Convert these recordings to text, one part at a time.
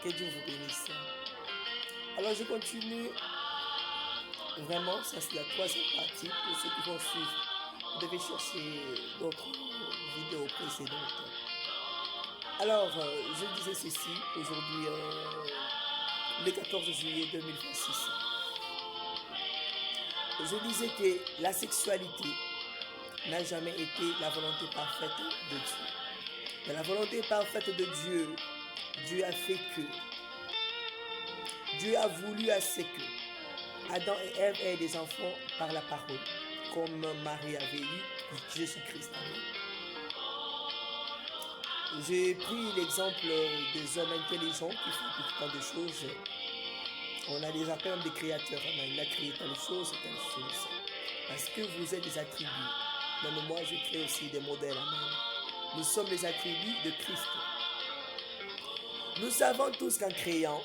Que Dieu vous bénisse. Alors je continue. Vraiment, ça c'est la troisième partie. Pour ceux qui vont suivre, vous devez chercher d'autres vidéos précédentes. Alors, je disais ceci aujourd'hui, le 14 juillet 2026. Je disais que la sexualité n'a jamais été la volonté parfaite de Dieu. Mais la volonté parfaite de Dieu, Dieu a fait que, Dieu a voulu assez que Adam et Ève aient des enfants par la parole, comme Marie avait eu Jésus-Christ. J'ai pris l'exemple des hommes intelligents qui font tant de choses. On a des appels des créateurs. Il a créé telle chose, telle chose. Parce que vous êtes des attributs. Même moi, je crée aussi des modèles. Amen. Nous sommes les attributs de Christ. Nous savons tous qu'en créant,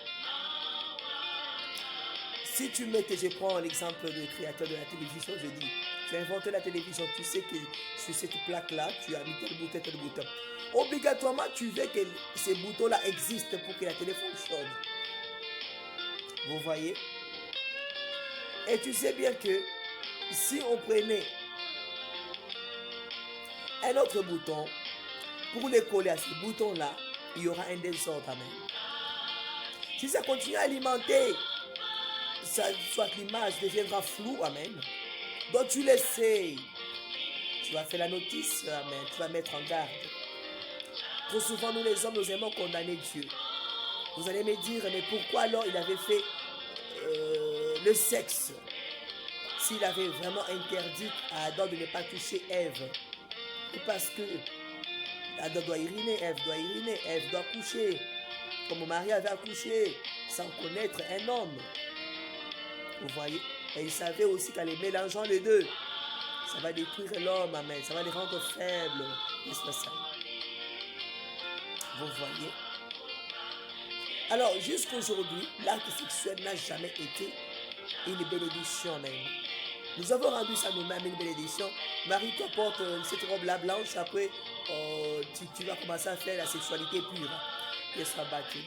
si tu mets, je prends l'exemple du créateur de la télévision, je dis, tu as inventé la télévision, tu sais que sur cette plaque-là, tu as mis tel bouton. Obligatoirement, tu veux que ces boutons-là existent pour que la télé fonctionne. Vous voyez? Et tu sais bien que si on prenait un autre bouton, pour les coller à ce bouton-là, il y aura un désordre. Amen. Si ça continue à alimenter, soit l'image deviendra floue. Amen. Donc tu le sais. Tu vas faire la notice. Amen. Tu vas mettre en garde. Trop souvent, nous les hommes, nous aimons condamner Dieu. Vous allez me dire, mais pourquoi alors il avait fait le sexe? S'il avait vraiment interdit à Adam de ne pas toucher Ève. Parce que Adam doit uriner, Ève doit uriner, Ève doit coucher. Comme Marie avait accouché sans connaître un homme. Vous voyez? Et il savait aussi qu'en les mélangeant les deux, ça va détruire l'homme, amen. Ça va les rendre faibles. N'est-ce pas ça? Vous voyez? Alors, jusqu'aujourd'hui, l'acte sexuel n'a jamais été une bénédiction même. Nous avons rendu ça nous-mêmes une bénédiction. Marie, toi porte cette robe-là blanche, après tu vas commencer à faire la sexualité pure. Et soit battu.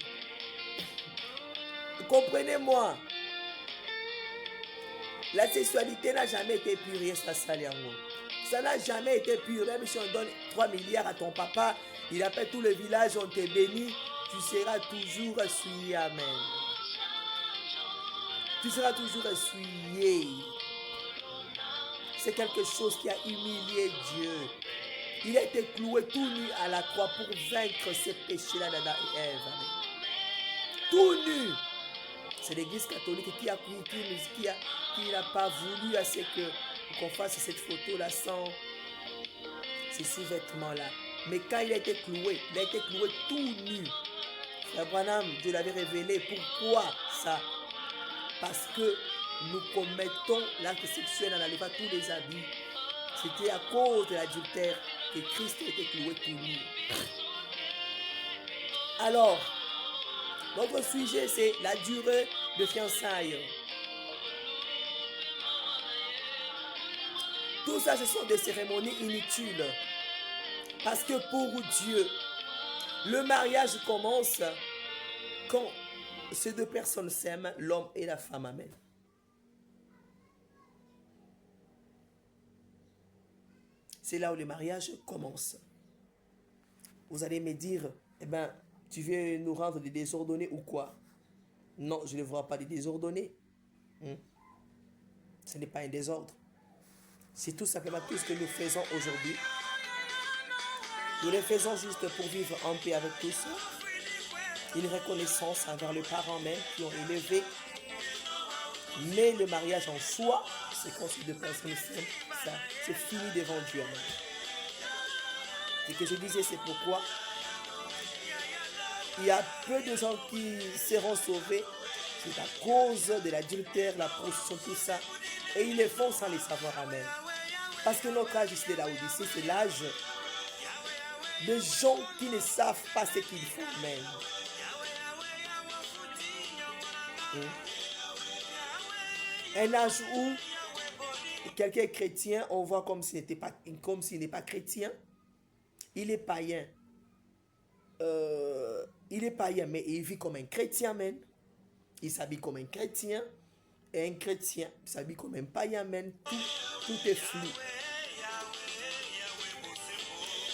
Comprenez-moi, la sexualité n'a jamais été pure, ça n'a jamais été pur. Même si on donne 3 milliards à ton papa, il appelle tout le village, on te bénit, tu seras toujours essuyé. Amen. Tu seras toujours essuyé. C'est quelque chose qui a humilié Dieu. Il a été cloué tout nu à la croix pour vaincre ces péchés-là d'Adam et Ève. Amen. Tout nu. C'est l'église catholique qui n'a pas voulu assez qu'on fasse cette photo-là sans ces sous-vêtements-là. Mais quand il a été cloué tout nu. Abraham, Dieu l'avait révélé. Pourquoi ça? Parce que nous commettons l'acte sexuel en enlevant tous les habits. C'était à cause de l'adultère que Christ a été cloué tout nu. Alors, notre sujet, c'est la durée de fiançailles. Tout ça, ce sont des cérémonies inutiles. Parce que pour Dieu, le mariage commence quand ces deux personnes s'aiment, l'homme et la femme. Amen. C'est là où le mariage commence. Vous allez me dire, eh bien, tu veux nous rendre des désordonnés ou quoi? Non, je ne vois pas des désordonnés. Ce n'est pas un désordre. C'est tout simplement tout ce que nous faisons aujourd'hui. Nous le faisons juste pour vivre en paix avec tous. Une reconnaissance envers les parents même qui ont élevé. Mais le mariage en soi, c'est quand ces deux personnes s'aiment, ça, c'est fini devant Dieu. Ce que je disais, c'est pourquoi il y a peu de gens qui seront sauvés. C'est à cause de l'adultère, la prostitution, tout ça. Et ils le font sans les savoir. Amen. Parce que notre âge ici de la Odyssée, c'est l'âge de gens qui ne savent pas ce qu'ils font même. Un âge où quelqu'un est chrétien, on voit comme s'il n'est pas chrétien. Il est païen. il est païen, mais il vit comme un chrétien, amen. Il s'habille comme un chrétien. Et un chrétien s'habille comme un païen, amen. Tout est flou.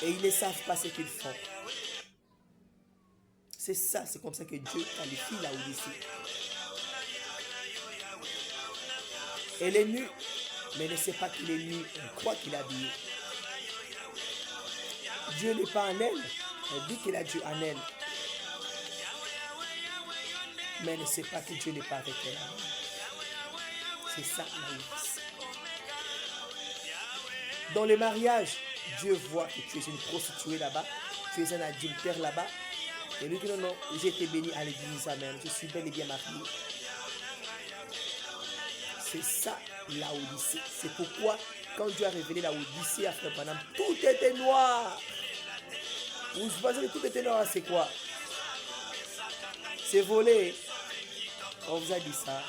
Et ils ne savent pas ce qu'ils font. C'est ça, c'est comme ça que Dieu qualifie la Odyssée. Elle est nue, mais elle ne sait pas qu'il est nu. Elle croit qu'il est habillé. Dieu n'est pas en elle. Elle dit qu'il a Dieu en elle. Mais elle ne sait pas que Dieu n'est pas avec elle. C'est ça la Odyssée. Dans le mariage, Dieu voit que tu es une prostituée là-bas, tu es un adultère là-bas. Et lui dit non, j'ai été béni à l'église, amen. Je suis bel et bien marié. C'est ça la Odyssée. C'est pourquoi quand Dieu a révélé la Odyssée à Frère Branham, tout était noir. Vous pensez que tout était noir, c'est quoi? C'est volé. On vous a dit ça.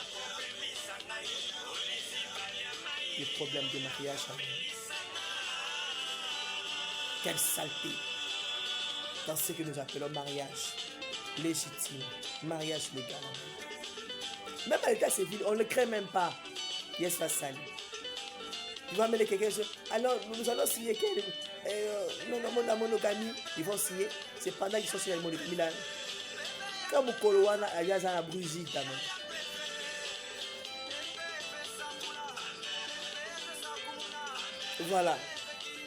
Les problèmes de mariage, amen. Quelle saleté dans ce que nous appelons mariage légitime, mariage légal. Même à l'état civil, on ne le crée même pas. Yes, va salir. Tu vas amener quelqu'un, alors nous allons signer la monogamie, ils vont signer. C'est pendant qu'ils sont sur la monogamie là. Quand vous coloana, il y a la brugite. Voilà.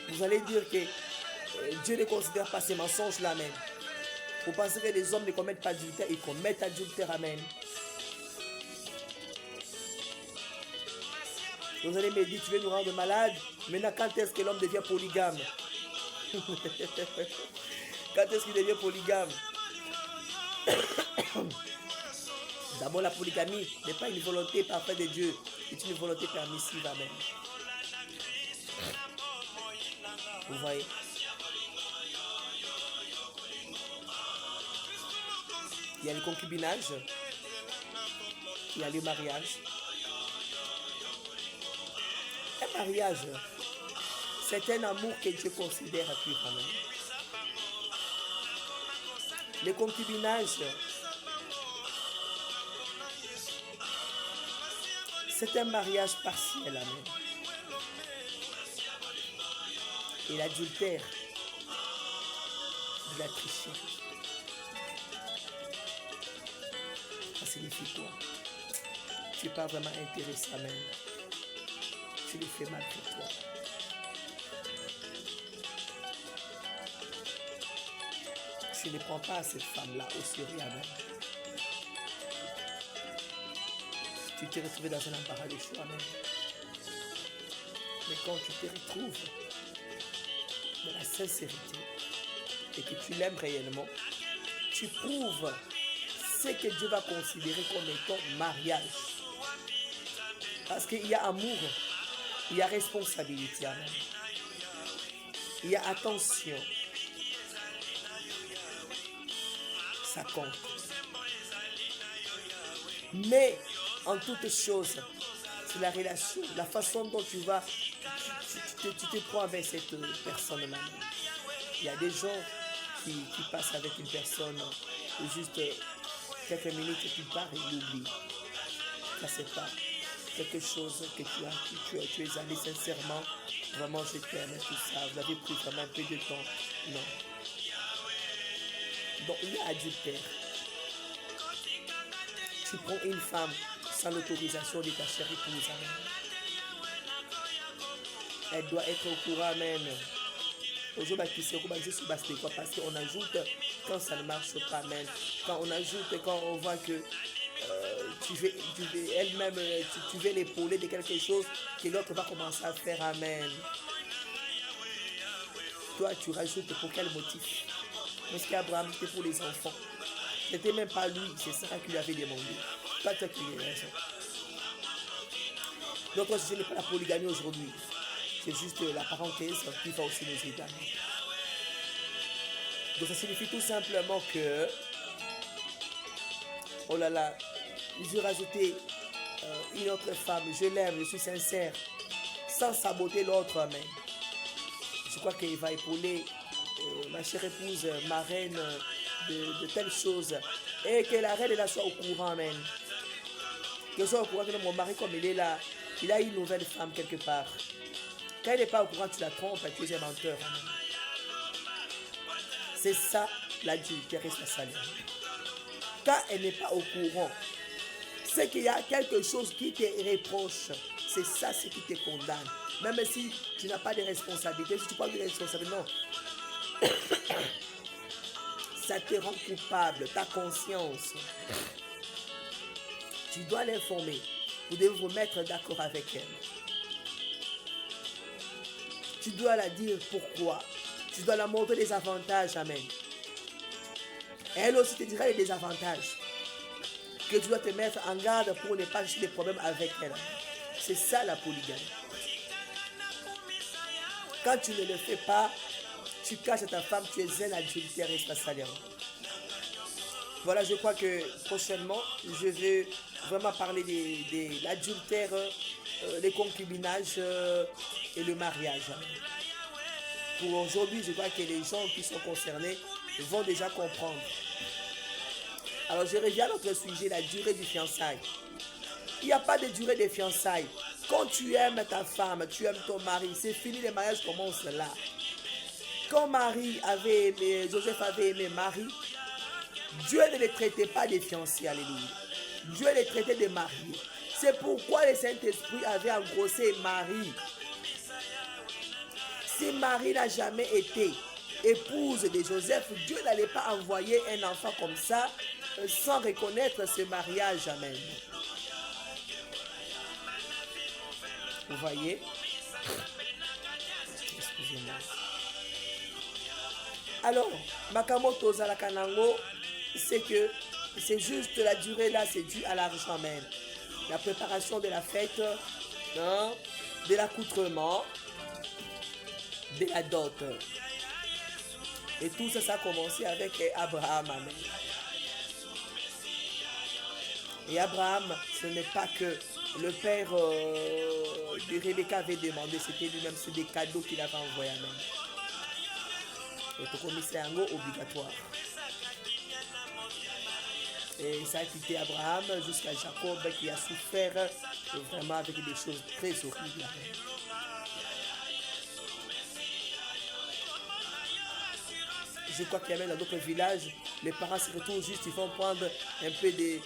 Vous allez dire que Dieu ne considère pas ces mensonges-là, amen. Vous pensez que les hommes ne commettent pas adultère, ils commettent adultère, amen. Vous allez me dire, tu veux nous rendre malades. Maintenant, quand est-ce que l'homme devient polygame? Quand est-ce qu'il devient polygame? D'abord, la polygamie n'est pas une volonté parfaite de Dieu, c'est une volonté permissive, amen. Vous voyez? Il y a le concubinage, il y a le mariage. Un mariage, c'est un amour que Dieu considère purement. Le concubinage, c'est un mariage partiel, amen. Et l'adultère, de la tricherie. Ça signifie quoi? Tu n'es pas vraiment intéressé, amen. Tu le fais malgré toi. Tu ne prends pas cette femme-là au sérieux, amen. Tu t'es retrouvé dans un embarras de choix, amen. Mais quand tu te retrouves dans la sincérité et que tu l'aimes réellement, tu prouves ce que Dieu va considérer comme étant mariage. Parce qu'il y a amour, il y a responsabilité, amen. Il y a attention. Ça compte. Mais en toute chose, c'est la relation, la façon dont tu vas, tu te prends avec cette personne-là. Il y a des gens qui passent avec une personne juste quelques minutes et puis part et l'oublient. Ça c'est pas quelque chose que tu es allé sincèrement, vraiment je t'aime et tout ça, vous avez pris vraiment un peu de temps. Non. Donc il y a adultère. Tu prends une femme sans l'autorisation de ta chère épouse. Elle doit être au courant même. Aujourd'hui, parce qu'on ajoute quand ça ne marche pas même. Quand on ajoute, quand on voit que tu veux l'épauler de quelque chose que l'autre va commencer à faire, amen. Toi, tu rajoutes pour quel motif? Parce qu'Abraham, c'était pour les enfants. C'était même pas lui, c'est ça qu'il avait demandé. Pas toi qui as raison. Donc, je n'ai pas la polygamie aujourd'hui. C'est juste la parenthèse qui va aussi nous aider. Donc, ça signifie tout simplement que, oh là là, j'ai rajouté une autre femme, je l'aime, je suis sincère, sans saboter l'autre, mais je crois qu'il va épauler ma chère épouse, ma reine, de telles choses. Et que la reine là soit au courant, amen. Que soit au courant que mon mari, comme il est là, il a une nouvelle femme quelque part. Quand il n'est pas au courant, tu la trompes, tu es un menteur. Amen. C'est ça l'adultère responsable. Quand elle n'est pas au courant, c'est qu'il y a quelque chose qui te reproche. C'est ça ce qui te condamne. Même si tu n'as pas de responsabilité, si tu parles de responsabilité, non. Ça te rend coupable, ta conscience. Tu dois l'informer. Vous devez vous mettre d'accord avec elle. Tu dois la dire pourquoi. Tu dois la montrer les avantages, amen. Elle aussi te dira les désavantages. Que tu dois te mettre en garde pour ne pas avoir des problèmes avec elle. C'est ça la polygamie. Quand tu ne le fais pas, tu caches à ta femme, tu es un adultère responsable. Voilà, je crois que prochainement, je vais vraiment parler de l'adultère, les concubinages et le mariage. Pour aujourd'hui, je crois que les gens qui sont concernés vont déjà comprendre. Alors, je reviens à notre sujet, la durée du fiançailles. Il n'y a pas de durée de fiançailles. Quand tu aimes ta femme, tu aimes ton mari, c'est fini, le mariage commence là. Quand Joseph avait aimé Marie, Dieu ne les traitait pas de fiancés, alléluia. Dieu les traitait de mariés. C'est pourquoi le Saint-Esprit avait engrossé Marie. Si Marie n'a jamais été épouse de Joseph, Dieu n'allait pas envoyer un enfant comme ça sans reconnaître ce mariage. Amen. Vous voyez? Excusez-moi. Alors, Makamoto Zalakanango, c'est que c'est juste la durée là, c'est dû à l'argent même. La préparation de la fête, hein, de l'accoutrement, de la dot. Et tout ça, ça a commencé avec Abraham. Amen. Et Abraham, ce n'est pas que le père de Rebecca avait demandé, c'était lui-même, c'est des cadeaux qu'il avait envoyés. Amen. Et pour commisser un mot obligatoire. Et ça a quitté Abraham jusqu'à Jacob qui a souffert vraiment avec des choses très horribles. Je crois qu'il y a même dans d'autres villages, les parents se retrouvent juste, ils vont prendre un peu de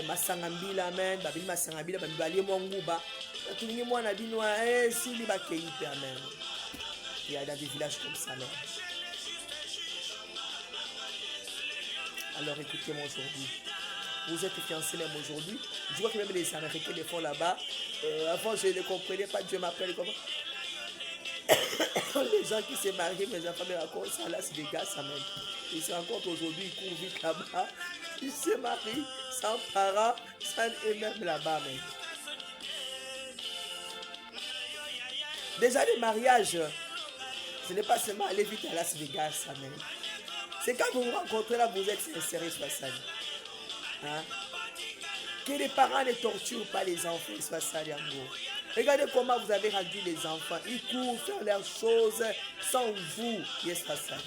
masangambila, amen, babili masangambila, babili mwanguba, tuningi mwana binwa, sili bakeipe, amen. Il y a dans des villages comme ça, même. Alors écoutez-moi aujourd'hui. Vous êtes fiancés même aujourd'hui. Je vois que même les Américains le font là-bas. Avant, je ne comprenais pas. Dieu m'appelle comment. Les gens qui se marient, mes enfants me racontent ça. Là, c'est des gars, ça même. Ils se rencontrent aujourd'hui, ils courent vite là-bas. Ils se marient sans parents, sans eux-mêmes là-bas même. Déjà, les mariages, ce n'est pas seulement aller vite à Las Vegas, ça même. C'est quand vous vous rencontrez là, vous êtes sincères, soit ça. Hein? Que les parents ne torturent pas les enfants, soit ça, regardez comment vous avez rendu les enfants. Ils courent faire leurs choses sans vous, soit ça.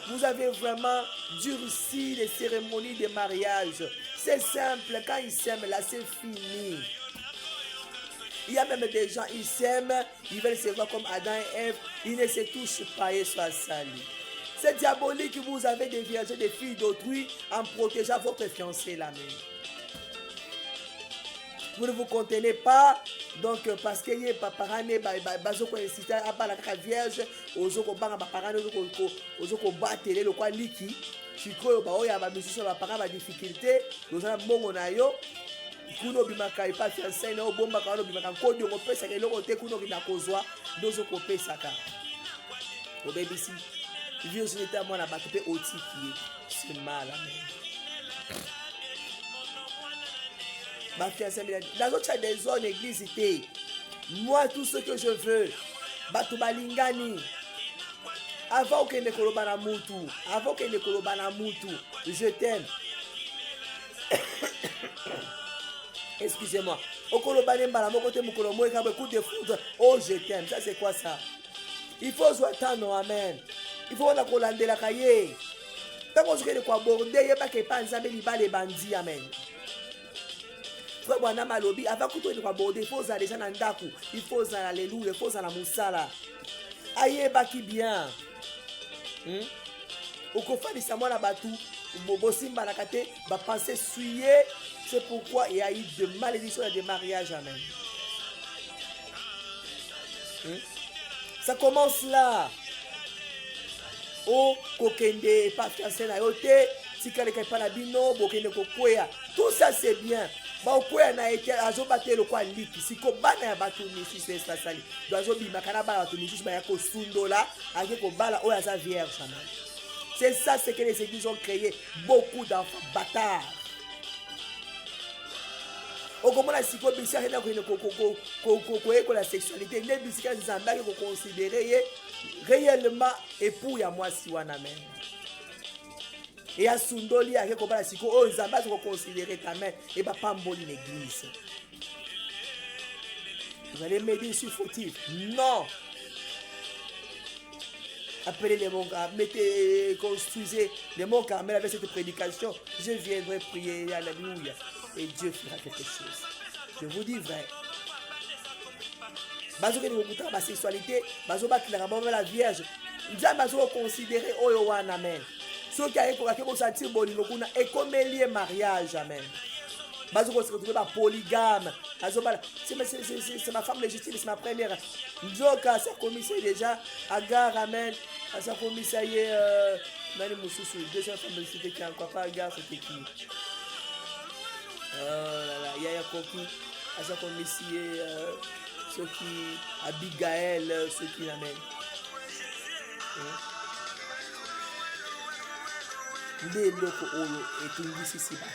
Vous avez vraiment durci les cérémonies de mariage. C'est simple, quand ils s'aiment là, c'est fini. Il y a même des gens, ils s'aiment, ils veulent se voir comme Adam et Ève, ils ne se touchent pas, soit sali. C'est diabolique que vous avez déviagé des filles d'autrui en protégeant votre fiancé là même. Vous ne vous contenez pas, donc parce que les parents ne incité à la vierge, aux autres parents aux battre le quoi liki, tu crois que y a des parents des difficultés, nous avons bon nayo. Kuno bimaka ipa fiancé na obomba ka no bimaka kodi ngo pesa ke loko te kuno kina kozwa dozo ko pesa ka obebisi vieux unité moi na batepe otiki c'est mal amen ma fiancé dans autre des zones église té moi tout ce que je veux batu balingani avant que ne koloba na mutu je t'aime. Excusez-moi. Oh, je t'aime. Ça, c'est quoi ça? Il faut attendre, amen. Il faut qu'on a la cahier. Tant qu'on se quoi aborder, il n'y a pas que pas nzambe libale bandi, amen. Frère Bwana Malobi, avant que tu quoi aborder, il faut aller déjà dans ndaku, il faut aller alléluia, il faut aller musala. Aïe baki bien. Au kofalisa mwana batu, bosimba na kate, ba penser suyer, c'est pourquoi il y a eu de malédictions et de mariages, amen. Ça commence là. Oh, kokende, pas fiancé na yote, si quelqu'un pas la bino, bokende kokwea. Tout ça c'est bien. Ba okwea na ete azo batelo kwa liki. Si ko bana ya batu misi c'est ça sali. Do azo bima kana ba batu misi ba yako sundola, ake ko bala o ya sa vierge, amen. C'est ça ce que les églises ont créé. Beaucoup d'enfants bâtards. Au comment la psychobissia est la sexualité, les biscuits zambaki qu'on considérer réellement époux ya moi si wana même. Et à Sundoli à comment la psycho oh zambaki qu'on considérer ta mère et pas pamboli l'église. Vous allez m'aider sur fautif. Non. Appelez les mots, mettez, construisez les mots Carmel avec cette prédication. Je viendrai prier, alléluia. Et Dieu fera quelque chose. Je vous dis vrai. Bazo que nous écoutons la sexualité, bazo qui la Vierge. Nous avons considéré Oyo Wan, amen. Ceux qui ont sentir bolino kuna et comme lié mariage, amen. Bazo qu'on se retrouve par polygame. C'est ma femme légitime, c'est ma première. Njoka, ça commissaire déjà. Agar, amen. Ça commissaire, Nani Moussoussou. Deuxième femme légitime qui a encore pas Agar, c'était qui? Oh là là, Yaya Koki. Ça commissaire, ceux qui. Abigail, ceux qui l'amènent. Nde loko oyo etungisi siba.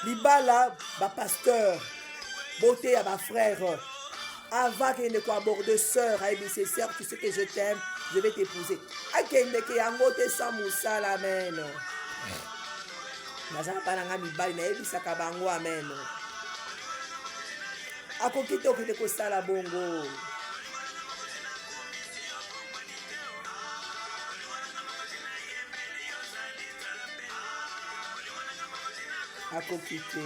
Libala, ba pasteur, beauté à ma frère. Avant qu'il ne soit abordé sœur, c'est sœur, tu sais que je t'aime, je vais t'épouser. Akende ke yangote sans moussala, amen. Nazana pananga mibali na ebisa kabango, amen. Akokite okite ko sala bongo. Akokite.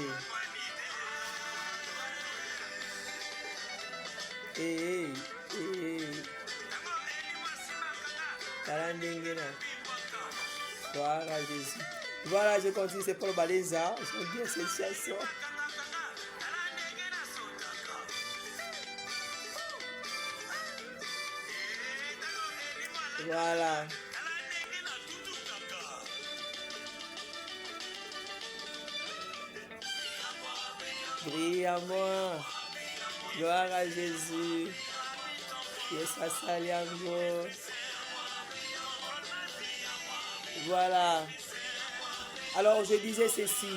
Voilà Jésus. Voilà, je continue, c'est Paul Baléza. J'aime bien cette chanson. Voilà. Brille à moi. Gloire à Jésus. Yes, Asaliango. Voilà. Alors, je disais ceci.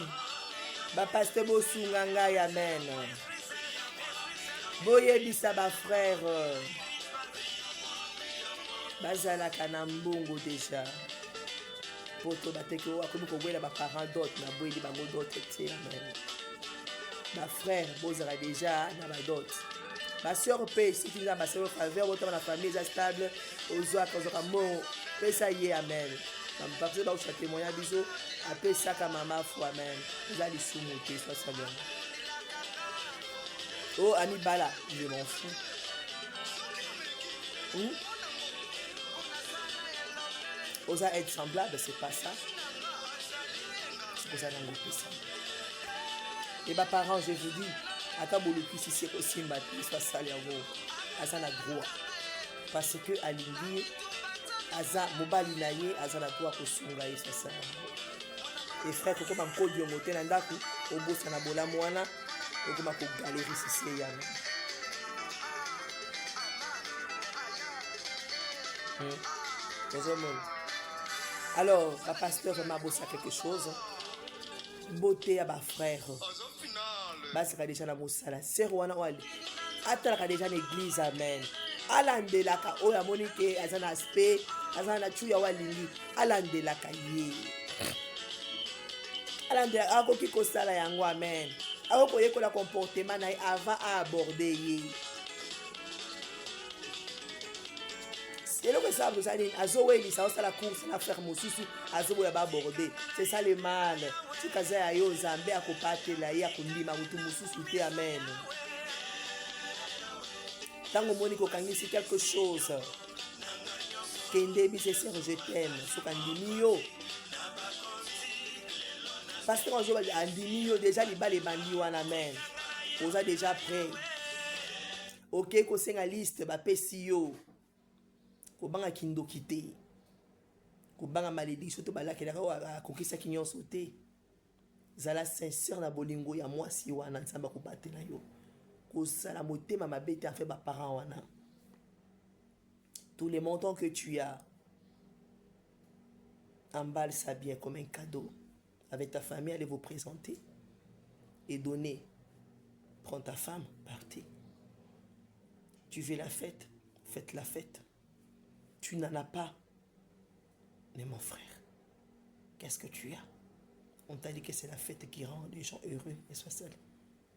Ba pasteur Bosunganga, amen. Boye bisa ba frère. Bazala kanambongo déjà. Poto bateke wa komi ko bwela ba parents d'autres na boye di bango d'autres te amen. Ma frère, bozala déjà na ba d'autres. Ma soeur paye, si tu as ma soeur faveur, votre famille est stable, aux autres, mon pesa y amen. Comme parce que je témoigne à bisous, après ça, comme maman, foi, amen. Vous allez soumettre, soit ça bien. Oh, Anibala, je m'en fous. Osa être semblable, c'est pas ça. C'est pour ça qu'on peut ça. Et mes parents, je vous dis, attends, vous le puissiez si c'est aussi ma vie, soit salé en gros. Asa la droit. Parce que à l'Indie, Asa, mobali naye, Asa la droit pour s'engager, soit ça. Et frère, comme un code de moté, nandaku, au bout, ça n'a pas la moana, et comme un peu galérer si c'est yann. Alors, le pasteur m'a bossé quelque chose. Beauté à ma frère. Basika déjà na mosala. Sœur wana wali. Atalaka déjà l'église, amen. Alandelaka oya monike azana aspect, azana chuya walingi. Alandelaka ye. Alandelaka akoki kosala yango, amen. Akoki koyekola comportement na avant à aborder ye. C'est le ça, vous allez, Azoé, ça, la course, la ferme aussi, Azoé, à aborder. C'est ça le mal. Si vous avez un Zambé à Kopate, là, il y a Kundi, Marutu, Moussou, Amen. Tant que Monique Okangisi quelque chose, Kende, Bissesseur, je t'aime, Sokandimio. Parce que quand je dis Andimio, déjà, les balles, les bandits, Amen. Vous êtes déjà prêt. Ok, ko senga liste ba pesi yo. Ko banga kindo kité. Ko banga malédiction to balaki la ko kokisa kinyon sauté. Zala sincère na bolingo ya mwasi wana nzamba ko batela yo. Ko sala motema mabete en fait ba parents wana. Tous les montants que tu as, emballe ça bien comme un cadeau. Avec ta famille, allez vous présenter et donner. Prends ta femme, partez. Tu veux la fête, faites la fête. Tu n'en as pas. Mais mon frère, qu'est-ce que tu as? On t'a dit que c'est la fête qui rend les gens heureux et soient seuls.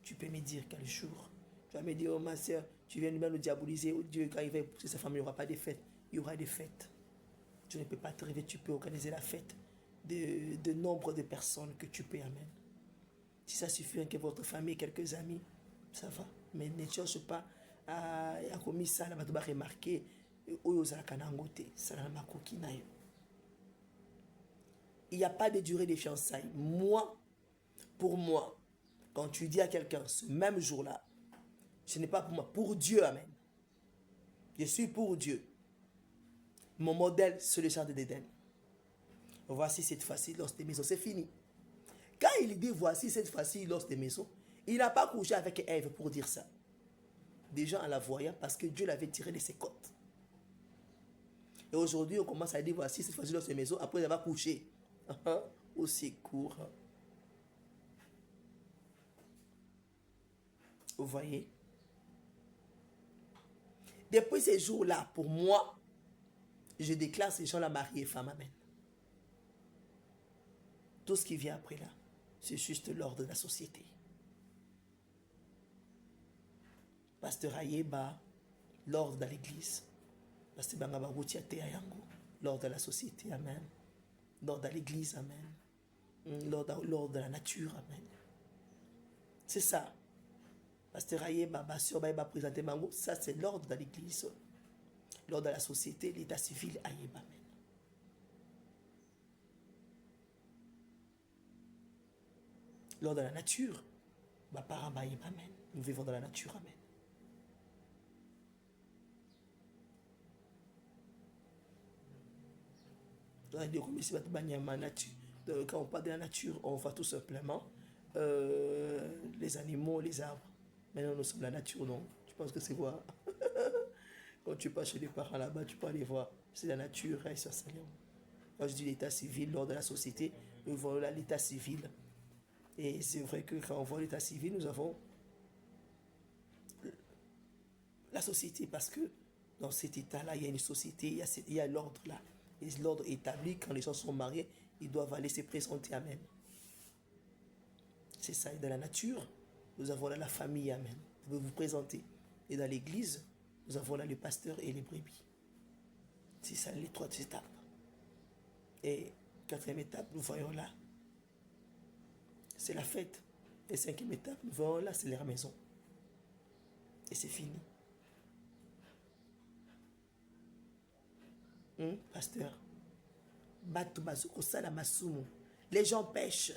Tu peux me dire quel jour? Tu vas me dire, oh ma soeur, tu viens de nous diaboliser. Oh Dieu, quand il va épouser sa femme, il n'y aura pas de fête. Il y aura des fêtes. Tu ne peux pas te rêver, tu peux organiser la fête de nombre de personnes que tu peux amener. Si ça suffit que votre famille, quelques amis, ça va. Mais ne cherche pas à commis ça, là, va remarquer. Il n'y a pas de durée de fiançailles. Moi, pour moi, quand tu dis à quelqu'un ce même jour-là, ce n'est pas pour moi, pour Dieu, amen. Je suis pour Dieu. Mon modèle, c'est le jardin d'Éden. Voici cette fois-ci, l'os des maisons, c'est fini. Quand il dit voici cette fois-ci, l'os des maisons, il n'a pas couché avec Ève pour dire ça. Déjà en la voyant, parce que Dieu l'avait tiré de ses côtes. Et aujourd'hui, on commence à dire voici cette fois-ci, l'os des maisons, après avoir couché. Au secours. Vous voyez? Depuis ces jours-là, pour moi, je déclare ces gens-là mariés, femmes, amen. Tout ce qui vient après là, c'est juste l'ordre de la société. Pasteur Ayeba, l'ordre de l'église. Pasteur Bangabarouti Ateayango, l'ordre de la société, amen. L'ordre de l'église, amen. L'ordre de la nature, amen. C'est ça. Pasteur Ayeba, Pasteur Ayeba présenté Mango, ça c'est l'ordre de l'église. L'ordre de la société, l'état civil, Ayeba, amen. L'ordre de la nature, Ayeba, amen. Nous vivons dans la nature, amen. Quand on parle de la nature, on voit tout simplement les animaux, les arbres. Maintenant, nous sommes la nature, non? Je pense que c'est quoi? Quand tu passes chez les parents là-bas, tu peux aller voir. C'est la nature, hein, ça, ça. Quand je dis l'état civil, lors de la société, nous voyons là l'état civil. Et c'est vrai que quand on voit l'état civil, nous avons la société, parce que dans cet état-là, il y a une société, il y a l'ordre là. Et l'ordre établi, quand les gens sont mariés, ils doivent aller se présenter, amen. C'est ça. Et dans la nature, nous avons là la famille, amen. Vous vous présenter. Et dans l'église, nous avons là le pasteur et les brebis. C'est ça les trois étapes. Et quatrième étape, nous voyons là, c'est la fête. Et cinquième étape, nous voyons là, c'est la maison. Et c'est fini. Pasteur, les gens pêchent.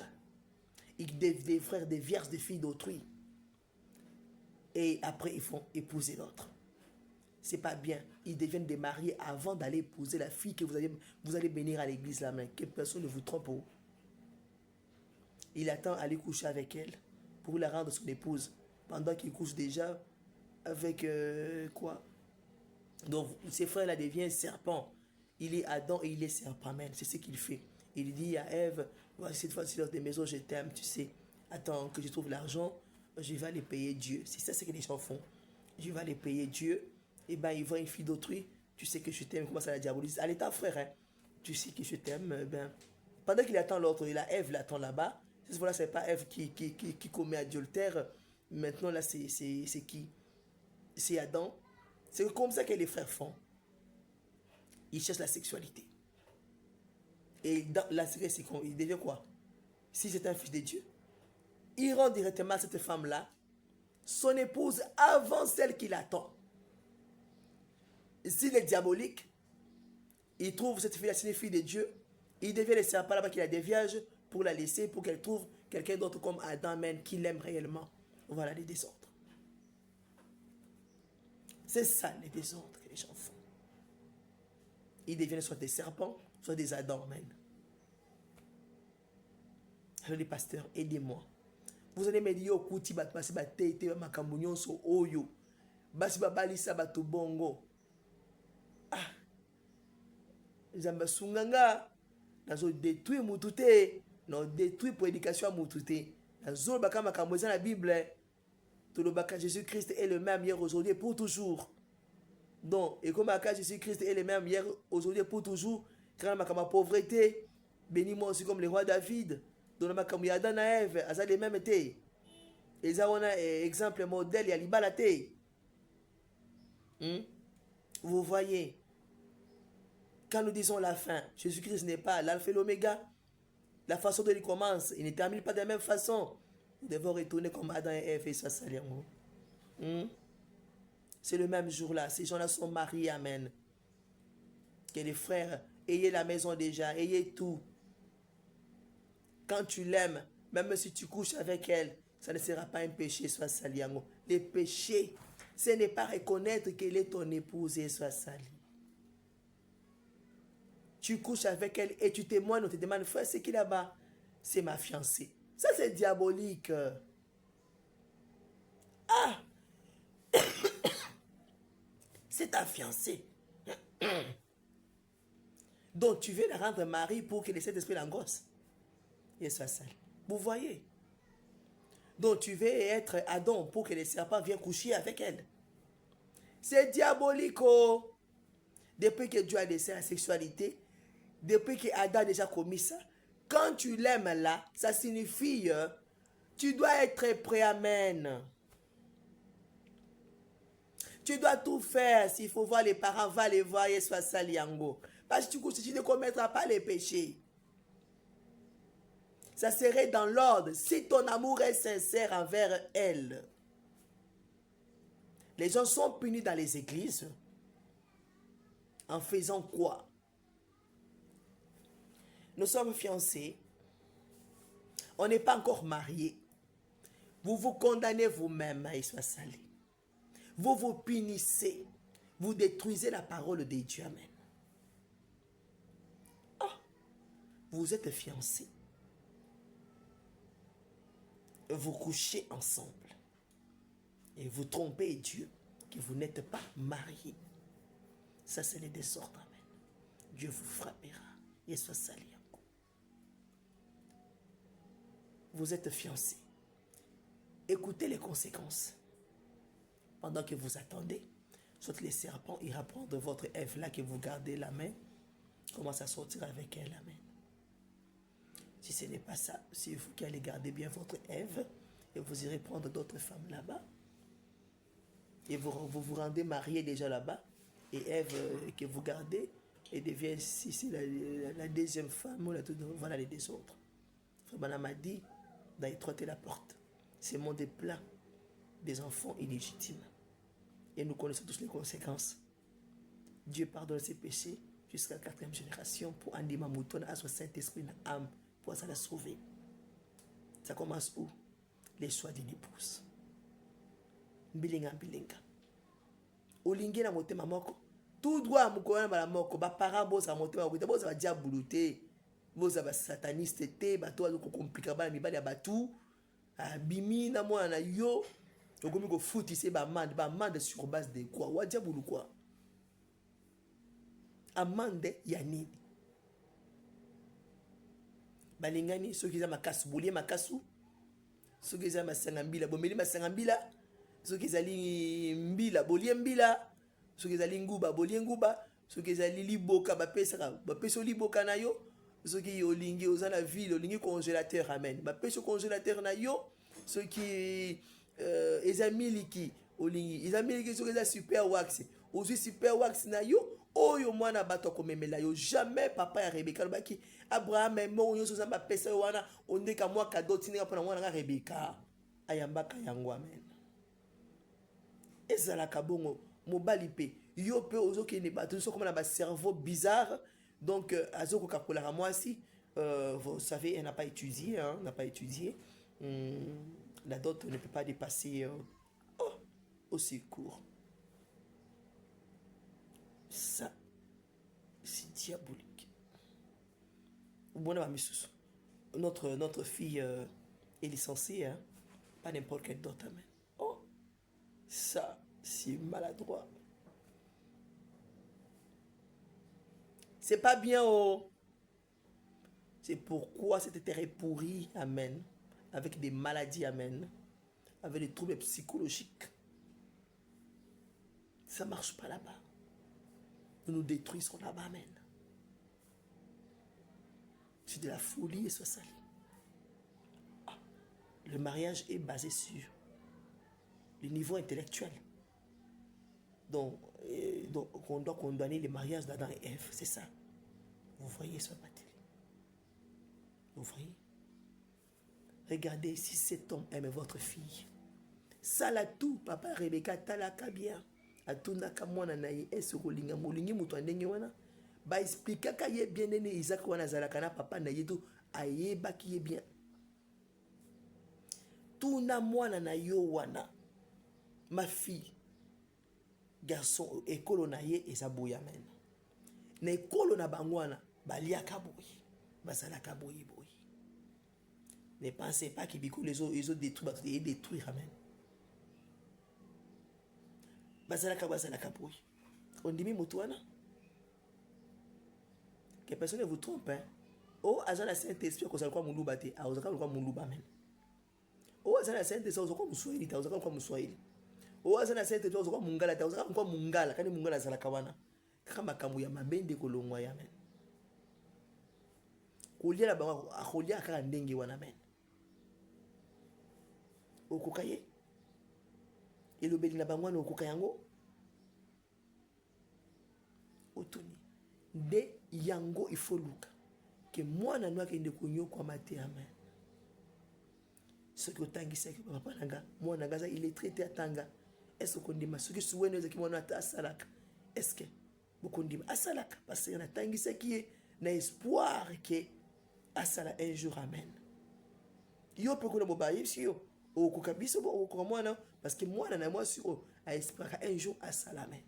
Ils des frères, des vierges, des filles d'autrui. Et après, ils font épouser l'autre. C'est pas bien. Ils deviennent des mariés avant d'aller épouser la fille que vous allez bénir à l'église la main. Que personne ne vous trompe. Il attend à aller coucher avec elle pour la rendre son épouse. Pendant qu'il couche déjà avec quoi? Donc, ses frères là deviennent serpents. Il est Adam et il est serpent. Amen. C'est ce qu'il fait. Il dit à Ève, voici cette fois-ci dans tes maisons, je t'aime, tu sais. Attends que je trouve l'argent, je vais aller payer Dieu. C'est ça ce que les gens font. Je vais aller payer Dieu. Et bien, il voit une fille d'autrui, tu sais que je t'aime, comment ça la diabolise. Allez, ta frère, hein. Tu sais que je t'aime. Ben, pendant qu'il attend l'autre, il a Ève l'attend là-bas. Ce n'est pas Ève qui commet adultère. Maintenant, là, c'est qui? C'est Adam. C'est comme ça que les frères font. il cherche la sexualité. Et dans la série, il devient quoi? Si c'est un fils de Dieu, il rend directement à cette femme-là son épouse avant celle qu'il attend. S'il est diabolique, il trouve cette fille-là, c'est une fille de Dieu, il devient le serpent là-bas qu'il a des vierges pour la laisser, pour qu'elle trouve quelqu'un d'autre comme Adam, même, qui l'aime réellement. Voilà les désordres. C'est ça les désordres que les gens font. Ils deviennent soit des serpents, soit des Adam, même. Alors les pasteurs, aidez-moi. Vous allez me dire, yo, kuti bat pasi bat tete makambo so oyo. Basi babalisa bato bongo. Ah. Nzamba sunganga. Nazo détruire mutu te. Non, détruire prédication mutu te. Nazo baka makambo eza na Bible. Tout le baka Jésus-Christ est le même hier, aujourd'hui et pour toujours. Donc, et comme Jésus-Christ est le même hier, aujourd'hui et pour toujours, quand ma pauvreté, bénis-moi aussi comme le roi David. Dans ma comme Adam et Ève, asa les mêmes été. Ils ont un exemple modèle, il y a libala té. Vous voyez, quand nous disons la fin, Jésus-Christ n'est pas l'alpha et l'oméga. La façon dont il commence, il ne termine pas de la même façon. Nous devons retourner comme Adam et Ève et ça salir. C'est le même jour-là. Ces gens-là sont mariés, amen. Que les frères, ayez la maison déjà, ayez tout. Quand tu l'aimes, même si tu couches avec elle, ça ne sera pas un péché, soit sali. Les péchés, ce n'est pas reconnaître qu'elle est ton épouse et soit sali. Tu couches avec elle et tu témoignes, on te demande, frère, c'est qui là-bas? C'est ma fiancée. Ça, c'est diabolique. Ah! C'est ta fiancée. Donc, tu veux la rendre mari pour que le Saint-Esprit l'engrosse. Et soit sale. Vous voyez? Donc, tu veux être Adam pour que le serpent vienne coucher avec elle. C'est diabolique. Oh. Depuis que Dieu a laissé la sexualité, depuis que Adam a déjà commis ça, quand tu l'aimes là, ça signifie tu dois être prêt, amen. Tu dois tout faire. S'il faut voir les parents, va les voir et sois saliango. Parce que tu ne commettras pas les péchés. Ça serait dans l'ordre. Si ton amour est sincère envers elle. Les gens sont punis dans les églises. En faisant quoi? Nous sommes fiancés. On n'est pas encore mariés. Vous vous condamnez vous-même à être salé. Vous vous punissez. Vous détruisez la parole de Dieu. Amen. Oh, vous êtes fiancés. Vous couchez ensemble. Et vous trompez Dieu que vous n'êtes pas mariés. Ça, c'est le désordre. Amen. Dieu vous frappera. Et soit sali. Vous êtes fiancés. Écoutez les conséquences. Pendant que vous attendez, soit les serpents ira prendre votre Ève là que vous gardez la main, commence à sortir avec elle, amen. Si ce n'est pas ça, c'est vous qui allez garder bien votre Ève et vous irez prendre d'autres femmes là-bas. Et vous rendez mariés déjà là-bas. Et Ève que vous gardez, et devient ici la deuxième femme. Voilà les deux autres. Frère Branham m'a dit d'étroiter la porte. Ce monde est plein des enfants illégitimes. Et nous connaissons tous les conséquences. Dieu pardonne ses péchés jusqu'à la 4e génération pour Andima Mouton à son Saint-Esprit dans l'âme pour ça la sauver. Ça commence où? Les choix d'une épouse. Bilinga. Olingi na motema moko. Tout droit mukona bala moko ba parents bosa motema moko. Bosa ba diabuluté. Bosa ba sataniste te ba to ko compliquer ba mibali ya batu. Bimi na mwana na yo. Okomi ko foot ici ba amende sur base de quoi? Wa diabulu quoi? Amende ya nini? Balingani soki za makasu bolie makasu. Soki za masangambila bomeli masangambila. Soki ezali mbila bolie mbila, soki ezali nguba bolie nguba, soki ezali liboka bapesa liboka na yo, soki olingi oza na ville olingi congélateur, amen, bapesa congélateur na yo, soki ezali miliki olingi ezali miliki soki eza super wax ozwi super wax na yo oyo mwana bato komemela yo jamais papa ya Rebeka lobaki Abraham mo yo soza ba pesa yo wana ondeka mwa cadeau tininga pona mwana nga Rebeka ayambaka yango amen ezalaka bongo mobali pe yo pe ozokende bato so comme na ba cerveau bizarre donc azoko kakolaka mwasi vous savez elle n'a pas étudié hein, n'a pas étudié la dot ne peut pas dépasser aussi court. Ça, c'est diabolique. Notre fille est licenciée, hein? Pas n'importe quel d'autre. Oh, ça, c'est maladroit. C'est pas bien, oh. C'est pourquoi cette terre est pourrie, amen. Avec des maladies, amen. Avec des troubles psychologiques. Ça marche pas là-bas. Nous nous détruisons là-bas, amen. C'est de la folie et soit sali. Ah, le mariage est basé sur le niveau intellectuel. Donc on doit condamner les mariages d'Adam et Ève, c'est ça. Vous voyez ce matin. Vous voyez. Regardez si cet homme aime votre fille. Ça là tout, papa Rebeka talaka bien. Atunaka mwana na ye esokolinga molingi mutu ndenge wana ba expliquer ka ye bien nene Isaac wana zalaka na papa na ye to ayebaki ye bien tuna mwana na yo wana ma fille garçon ekolo na ye ezaboya men na ekolo na bangwana baliaka boyi bazalaka boyi boyi ne pensez pas que biko les autres détruire amen. Bazalaka boy. On dit mutouana. Que personne ne vous trompe, hein. Oh, azan la Saint-Esprit, qu'on s'en quoi mouluba te, a ozaka quoi mouluba men. Oh, azan la Saint-Esprit, ozaka muswahili, ta ozaka quoi muswahili. Oh, azan la Saint-Esprit, ozaka mungala, ta ozaka quoi mungala, kani mungala zalaka wana. Kama kamu ya mabende kolongwa ya men. Kolia la bango, akolia kaka ndenge wana men. Okokaye. Elobeli na bangwana okuka yango otuni de yango il faut luka que mwana no akende konyokwa mate amen ce que otangisa ki papa nanga mwana ngaza il est traité atanga est-ce qu'on dit masuki suwene ezaki mwana ata asalaka est-ce que bokondima asalaka parce que natangisa ki na espoir que asala un jour amen yo pokona bobayi si yo okuka biso okuka mwana parce que mwana na moi sur a espérer un jour à salamen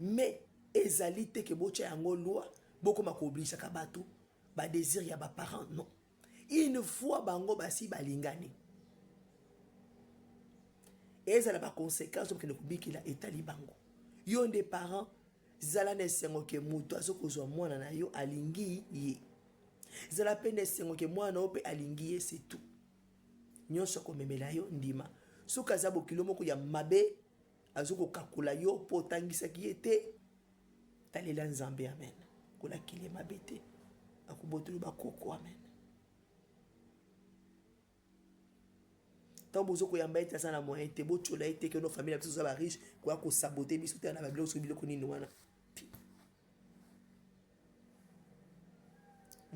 mais ezalité que bocha yango loi boko makoblisha ka bato ba désir ya ba parents non une fois bango basi balingani ezala ba conséquences donc ne kubikila etali bango yo des parents zala ne sengo ke muto azokozwa mwana na yo alingi ye zala pene sengo ke mwana ope alingi ye c'est tout nyonso komemela yo ndima soka za bokilo moko ya mabe azoko kakula yo po tangisa ki ete talela nzambe amen kola kile mabete akubotulu bakoko amen tambo zoko yamba ete sana moyen te bochola ete que nos familles biso za ba riche kwa ko saboter biso te na ba bilo so biloko nini wana.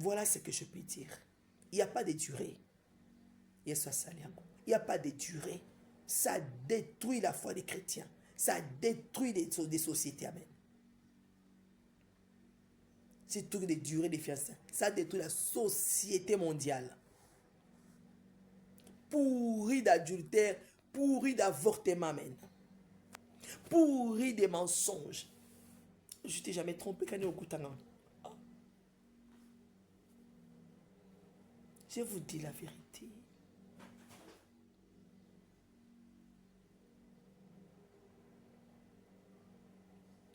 Voilà ce que je peux dire. Il n'y a pas de durée. Il n'y a pas de durée. Ça détruit la foi des chrétiens. Ça détruit des sociétés. Amen. C'est tout des durées des fiançailles. Ça détruit la société mondiale. Pourri d'adultère, pourri d'avortement. Amen. Pourri des mensonges. Je t'ai jamais trompé quand on est au Koutanga. Je vous dis la vérité.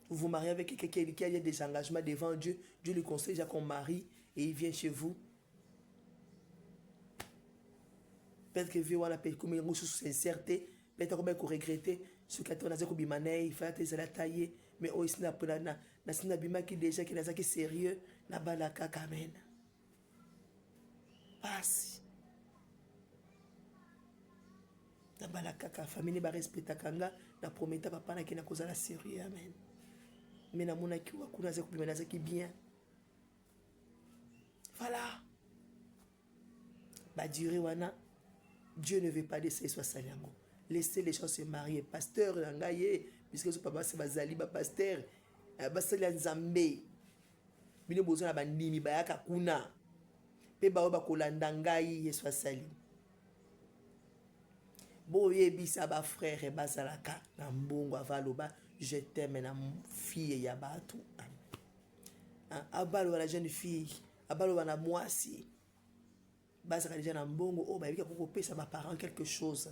Vous vous mariez avec quelqu'un qui a des engagements devant Dieu. Dieu lui conseille déjà qu'on marie et il vient chez vous. Peut-être que vous avez comme une sincérité. Peut-être que vous regrettez. Ce que vous avez dit, il faut la tailler. Mais aussi, il y a déjà qui est sérieux. La balaka kamen. Passe. na bala kaka famille ba respecta kanga na prometa papa na kina kozala sérieux amen mais na mona ki wa kuna za kubimana za ki bien voilà ba durée wana Dieu ne veut pas de ça soit saliango laissez les gens se marier pasteur nangaye puisque ce papa c'est bazali ba pasteur basali nzambe bino bozo na bandimi bayaka kuna pe ba ba kolanda ngai yesu asali boyebisa ba frère bazalaka na mbongo avaloba je t'aime na fille ya batu abalo la jeune fille abalo na mwasi bazaka déjà na mbongo o ba yika ko pesa ba parents quelque chose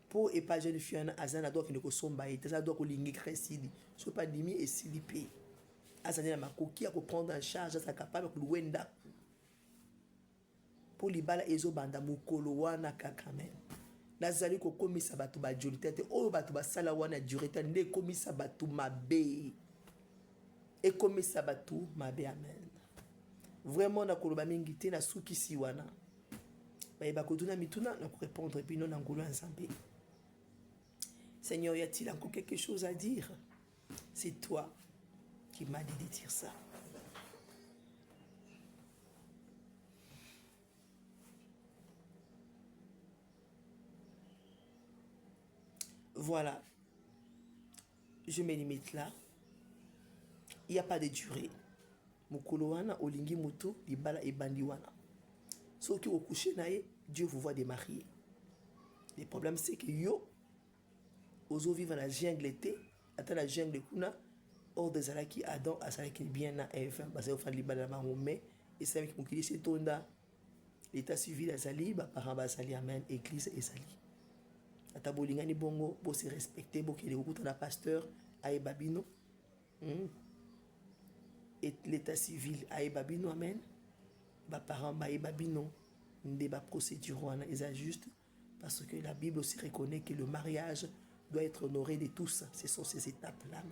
pour et pas jeune fille na azana doit que ne ko somba et ça doit ko lingi cresidi so pas dimi et silipe azana na makoki à ko prendre en charge ça capable ko wenda pour libala ezo banda mukolo wana kaka men nazali ko komisa batu ba jolitete o batu ba sala wana durité nde komisa batu mabe et komisa batu mabe amen vraiment na koloba mingi te na sukisi wana ba kotuna mituna na ko répondre et puis non ngolo nzambe. Seigneur, y a-t-il encore quelque chose à dire? C'est toi qui m'as dit de dire ça. Voilà. Je me limite là. Il n'y a pas de durée. Mukolo wana olingi mutu libala ebandi wana. Soki okuche nae, Dieu vous voit démarier. Le problème c'est que yo ozo vivre na jungle été, ata la jungle kuna hors des alaki Adam asalaki bien na Eve parce que fan libala na ngomé et c'est avec mukili c'est tonda l'état civil azali ba parents bazali amen église ezali. Ata bolingani bongo bo se respecter bo kele okuta na pasteur aye babino. Et l'état civil aye babino amen. Ba parents ba aye babino nde ba procédure wana est juste parce que la Bible aussi reconnaît que le mariage doit être honoré de tous. Ce sont ces étapes-là.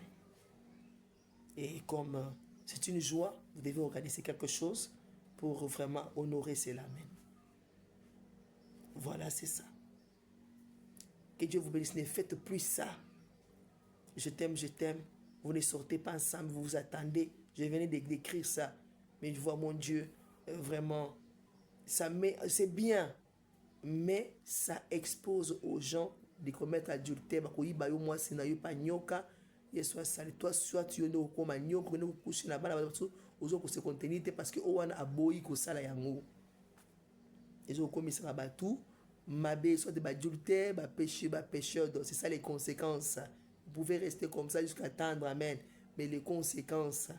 Et comme c'est une joie, vous devez organiser quelque chose pour vraiment honorer cela. Voilà, c'est ça. Que Dieu vous bénisse. Ne faites plus ça. Je t'aime, je t'aime. Vous ne sortez pas ensemble, vous vous attendez. Je venais d'écrire ça. Mais je vois mon Dieu, vraiment, c'est bien. Mais ça expose aux gens de commettre adultère. Moi, c'est na pas nyoka. Yesu asali toi soit tu ne okoma nyoko ne okushi na bana bato ozo ko se contenir parce que owana aboyi ko sala yango. Ezo komisa batu mabe soit de adultère, ba péché, ba pécheur. Donc c'est ça les conséquences. Vous pouvez rester comme ça jusqu'à attendre amen. Mais les conséquences,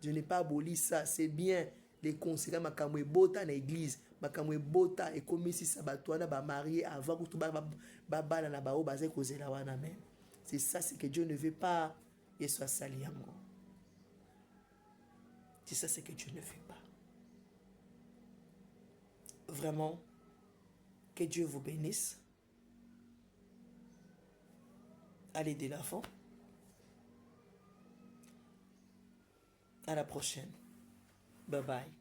je n'ai pas aboli ça, c'est bien. Les conséquences makamwe bota na église makamwe bota et comme si sabatwana ba marié avant que tout ba bana na ba o bazé kozela wana amen. C'est ça c'est que Dieu ne veut pas yesu asali yango. C'est ça c'est que Dieu ne veut pas. Vraiment que Dieu vous bénisse. Allez de l'avant. À la prochaine. Bye bye.